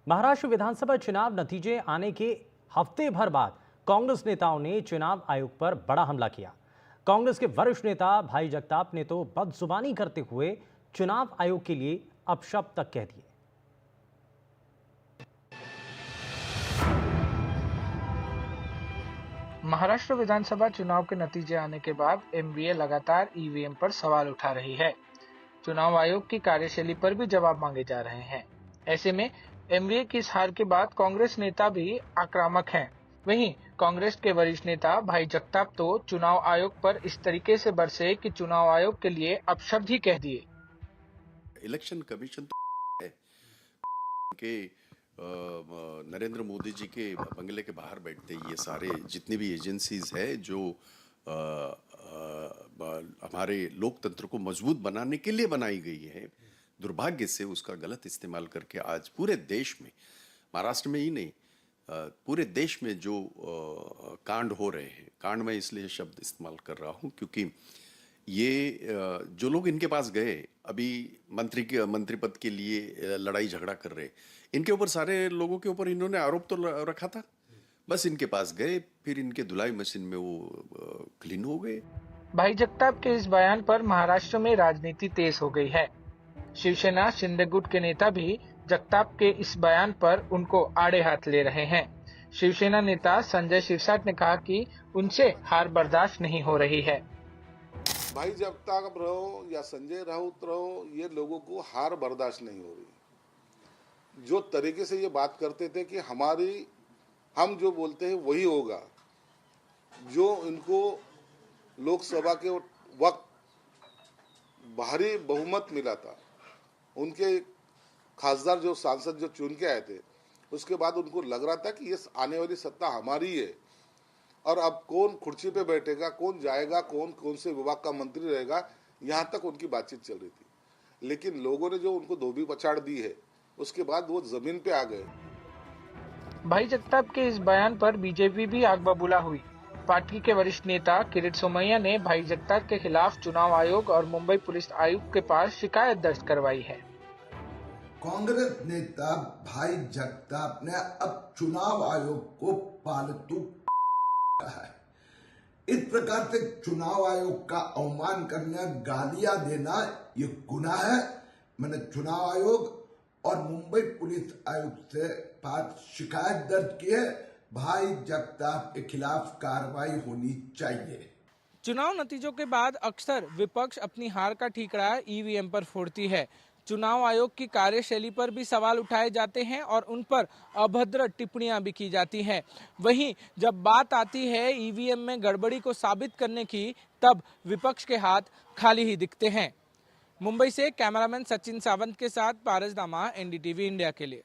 महाराष्ट्र विधानसभा चुनाव नतीजे आने के हफ्ते भर बाद कांग्रेस नेताओं ने चुनाव आयोग पर बड़ा हमला किया। कांग्रेस के वरिष्ठ नेता भाई जगताप ने तो बदजुबानी करते हुए चुनाव आयोग के लिए अपशब्द तक कह दिए। महाराष्ट्र विधानसभा चुनाव के नतीजे आने के बाद एमवीए लगातार ईवीएम पर सवाल उठा रही है। चुनाव आयोग की कार्यशैली पर भी जवाब मांगे जा रहे हैं। ऐसे में एमवीए की इस हार के बाद कांग्रेस नेता भी आक्रामक हैं। वहीं कांग्रेस के वरिष्ठ नेता भाई जगताप तो चुनाव आयोग पर इस तरीके से बरसे कि चुनाव आयोग के लिए अपशब्द ही कह दिए। इलेक्शन कमीशन तो है कि नरेंद्र मोदी जी के बंगले के बाहर बैठते ये सारे जितनी भी एजेंसीज है जो हमारे लोकतंत्र को मजबूत बनाने के लिए बनाई गई है, दुर्भाग्य से उसका गलत इस्तेमाल करके आज पूरे देश में, महाराष्ट्र में ही नहीं पूरे देश में जो कांड हो रहे हैं, कांड में इसलिए शब्द इस्तेमाल कर रहा हूँ क्योंकि ये जो लोग इनके पास गए अभी मंत्री पद के लिए लड़ाई झगड़ा कर रहे, इनके ऊपर सारे लोगों के ऊपर इन्होंने आरोप तो रखा था। बस इनके पास गए, फिर इनके धुलाई मशीन में वो क्लीन हो गए। भाई जगताप के इस बयान पर महाराष्ट्र में राजनीति तेज हो गई है। शिवसेना शिंदे गुट के नेता भी जगताप के इस बयान पर उनको आड़े हाथ ले रहे हैं। शिवसेना नेता संजय शिरसाट ने कहा कि उनसे हार बर्दाश्त नहीं हो रही है। भाई जगताप रहो या संजय राउत रहो, ये लोगों को हार बर्दाश्त नहीं हो रही। जो तरीके से ये बात करते थे कि हम जो बोलते हैं वही होगा, जो इनको लोकसभा के वक्त भारी बहुमत मिला था, उनके खासदार जो सांसद जो चुन के आए थे, उसके बाद उनको लग रहा था कि ये आने वाली सत्ता हमारी है और अब कौन कुर्सी पे बैठेगा, कौन जाएगा, कौन से विभाग का मंत्री रहेगा, यहाँ तक उनकी बातचीत चल रही थी। लेकिन लोगों ने जो उनको धोबी पछाड़ दी है, उसके बाद वो जमीन पे आ गए। भाई जगताप के इस बयान पर बीजेपी भी आग बबूला हुई। पार्टी के वरिष्ठ नेता किरीट सोमैया ने भाई जगताप के खिलाफ चुनाव आयोग और मुंबई पुलिस आयुक्त के पास शिकायत दर्ज करवाई है। कांग्रेस नेता भाई जगताप ने अब चुनाव आयोग को पालतू है। इस प्रकार से चुनाव आयोग का अवमान करना, गालियां देना ये गुनाह है। मैंने चुनाव आयोग और मुंबई पुलिस आयुक्त से पास शिकायत दर्ज की है। भाई जगताप के खिलाफ कार्रवाई होनी चाहिए। चुनाव नतीजों के बाद अक्सर विपक्ष अपनी हार का ठीकरा ईवीएम पर फोड़ती है। चुनाव आयोग की कार्यशैली पर भी सवाल उठाए जाते हैं और उन पर अभद्र टिप्पणियां भी की जाती हैं। वहीं जब बात आती है ईवीएम में गड़बड़ी को साबित करने की, तब विपक्ष के हाथ खाली ही दिखते हैं। मुंबई से कैमरामैन सचिन सावंत के साथ पारस दामा, एनडीटीवी इंडिया के लिए।